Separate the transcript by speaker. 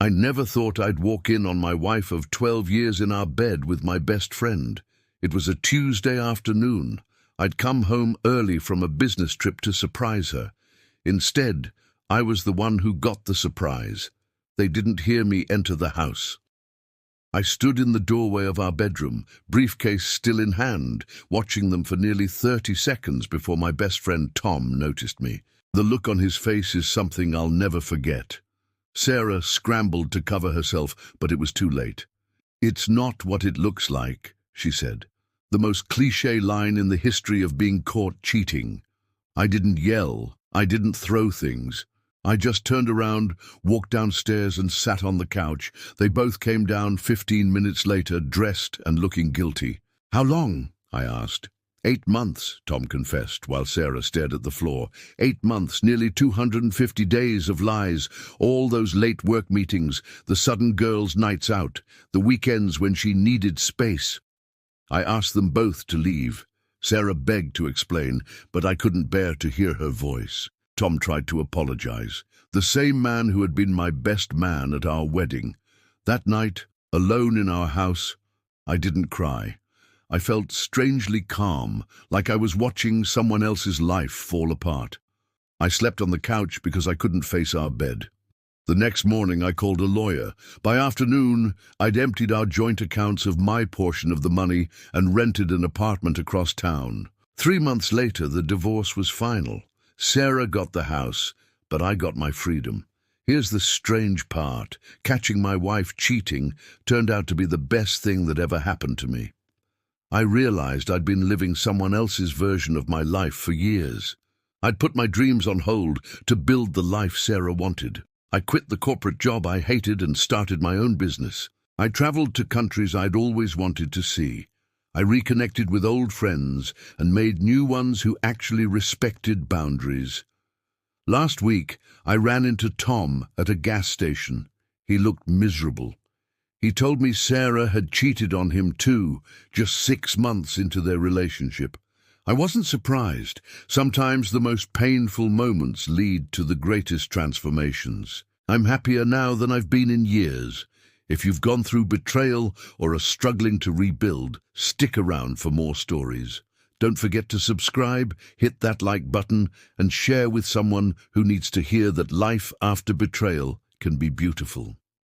Speaker 1: I never thought I'd walk in on my wife of 12 years in our bed with my best friend. It was a Tuesday afternoon. I'd come home early from a business trip to surprise her. Instead, I was the one who got the surprise. They didn't hear me enter the house. I stood in the doorway of our bedroom, briefcase still in hand, watching them for nearly 30 seconds before my best friend Tom noticed me. The look on his face is something I'll never forget. Sarah scrambled to cover herself, but it was too late. "It's not what it looks like," she said. The most cliché line in the history of being caught cheating. I didn't yell. I didn't throw things. I just turned around, walked downstairs and sat on the couch. They both came down 15 minutes later, dressed and looking guilty. "How long?" I asked. 8 months, Tom confessed, while Sarah stared at the floor. 8 months, nearly 250 days of lies, all those late work meetings, the sudden girls' nights out, the weekends when she needed space. I asked them both to leave. Sarah begged to explain, but I couldn't bear to hear her voice. Tom tried to apologize. The same man who had been my best man at our wedding. That night, alone in our house, I didn't cry. I felt strangely calm, like I was watching someone else's life fall apart. I slept on the couch because I couldn't face our bed. The next morning I called a lawyer. By afternoon, I'd emptied our joint accounts of my portion of the money and rented an apartment across town. 3 months later, the divorce was final. Sarah got the house, but I got my freedom. Here's the strange part. Catching my wife cheating turned out to be the best thing that ever happened to me. I realized I'd been living someone else's version of my life for years. I'd put my dreams on hold to build the life Sarah wanted. I quit the corporate job I hated and started my own business. I traveled to countries I'd always wanted to see. I reconnected with old friends and made new ones who actually respected boundaries. Last week, I ran into Tom at a gas station. He looked miserable. He told me Sarah had cheated on him too, just 6 months into their relationship. I wasn't surprised. Sometimes the most painful moments lead to the greatest transformations. I'm happier now than I've been in years. If you've gone through betrayal or are struggling to rebuild, stick around for more stories. Don't forget to subscribe, hit that like button, and share with someone who needs to hear that life after betrayal can be beautiful.